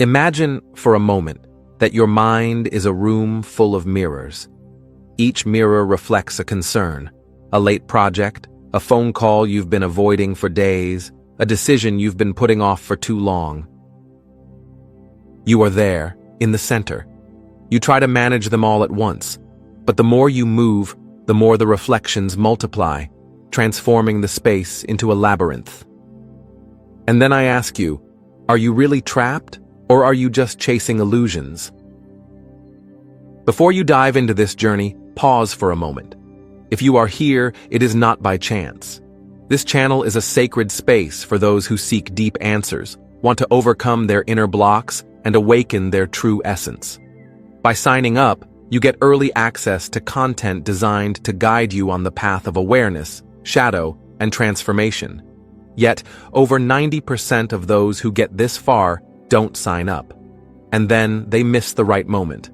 Imagine for a moment that your mind is a room full of mirrors. Each mirror reflects a concern, a late project, a phone call you've been avoiding for days, a decision you've been putting off for too long. You are there, in the center. You try to manage them all at once, but the more you move, the more the reflections multiply, transforming the space into a labyrinth. And then I ask you, are you really trapped, or are you just chasing illusions? Before you dive into this journey, pause for a moment. If you are here, it is not by chance. This channel is a sacred space for those who seek deep answers, want to overcome their inner blocks, and awaken their true essence. By signing up, you get early access to content designed to guide you on the path of awareness, shadow, and transformation. Yet, over 90% of those who get this far don't sign up. And then they miss the right moment.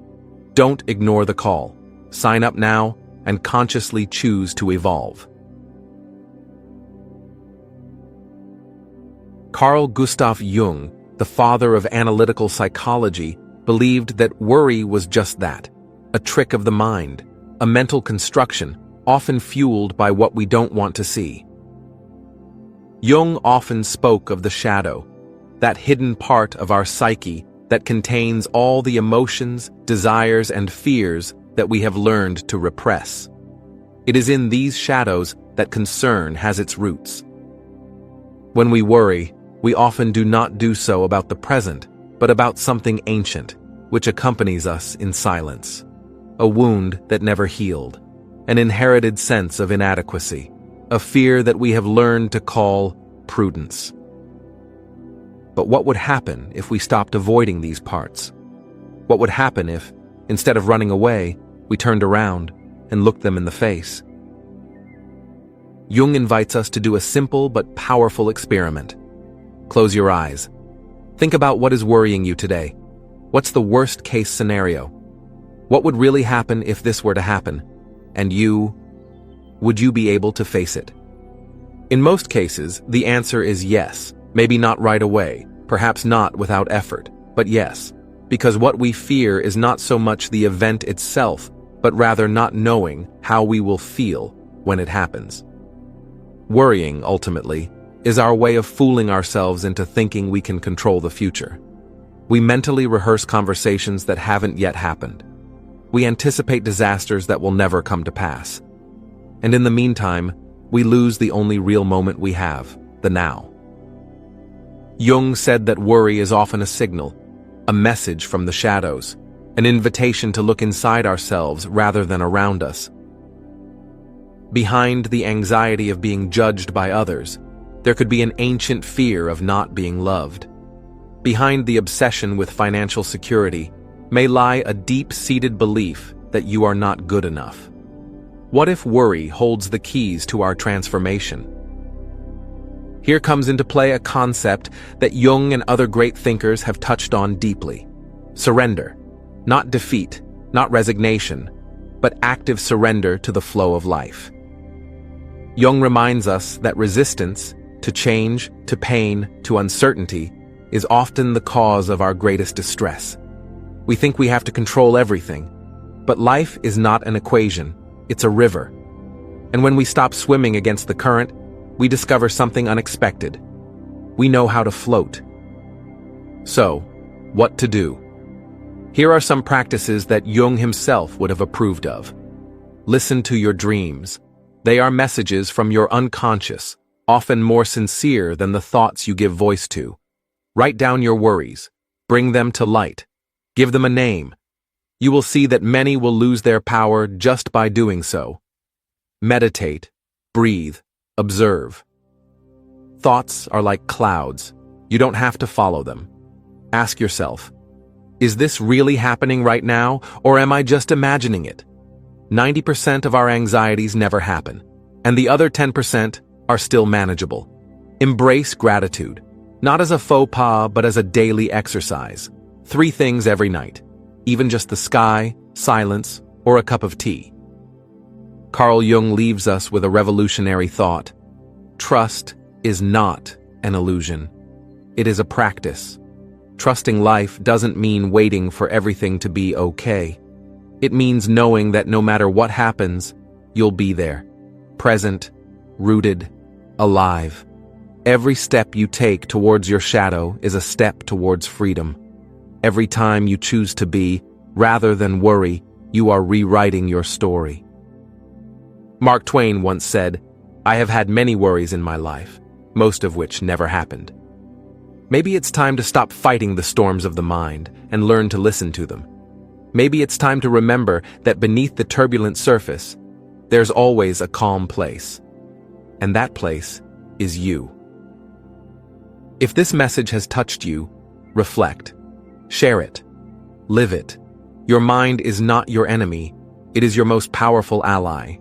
Don't ignore the call. Sign up now and consciously choose to evolve. Carl Gustav Jung, the father of analytical psychology, believed that worry was just that, a trick of the mind, a mental construction, often fueled by what we don't want to see. Jung often spoke of the shadow, that hidden part of our psyche that contains all the emotions, desires, and fears that we have learned to repress. It is in these shadows that concern has its roots. When we worry, we often do not do so about the present, but about something ancient, which accompanies us in silence. A wound that never healed, an inherited sense of inadequacy, a fear that we have learned to call prudence. But what would happen if we stopped avoiding these parts? What would happen if, instead of running away, we turned around and looked them in the face? Jung invites us to do a simple but powerful experiment. Close your eyes. Think about what is worrying you today. What's the worst-case scenario? What would really happen if this were to happen? And would you be able to face it? In most cases, the answer is yes. Maybe not right away, perhaps not without effort, but yes. Because what we fear is not so much the event itself, but rather not knowing how we will feel when it happens. Worrying, ultimately, is our way of fooling ourselves into thinking we can control the future. We mentally rehearse conversations that haven't yet happened. We anticipate disasters that will never come to pass. And in the meantime, we lose the only real moment we have, the now. Jung said that worry is often a signal, a message from the shadows, an invitation to look inside ourselves rather than around us. Behind the anxiety of being judged by others, there could be an ancient fear of not being loved. Behind the obsession with financial security may lie a deep-seated belief that you are not good enough. What if worry holds the keys to our transformation? Here comes into play a concept that Jung and other great thinkers have touched on deeply. Surrender. Not defeat, not resignation, but active surrender to the flow of life. Jung reminds us that resistance to change, to pain, to uncertainty is often the cause of our greatest distress. We think we have to control everything, but life is not an equation, it's a river. And when we stop swimming against the current, we discover something unexpected. We know how to float. So, what to do? Here are some practices that Jung himself would have approved of. Listen to your dreams. They are messages from your unconscious, often more sincere than the thoughts you give voice to. Write down your worries. Bring them to light. Give them a name. You will see that many will lose their power just by doing so. Meditate. Breathe. Observe. Thoughts are like clouds. You don't have to follow them. Ask yourself, is this really happening right now, or am I just imagining it? 90% of our anxieties never happen, and the other 10% are still manageable. Embrace gratitude, not as a faux pas, but as a daily exercise. 3 things every night, even just the sky, silence, or a cup of tea. Carl Jung leaves us with a revolutionary thought. Trust is not an illusion. It is a practice. Trusting life doesn't mean waiting for everything to be okay. It means knowing that no matter what happens, you'll be there, present, rooted, alive. Every step you take towards your shadow is a step towards freedom. Every time you choose to be, rather than worry, you are rewriting your story. Mark Twain once said, "I have had many worries in my life, most of which never happened." Maybe it's time to stop fighting the storms of the mind and learn to listen to them. Maybe it's time to remember that beneath the turbulent surface, there's always a calm place. And that place is you. If this message has touched you, reflect. Share it. Live it. Your mind is not your enemy. It is your most powerful ally.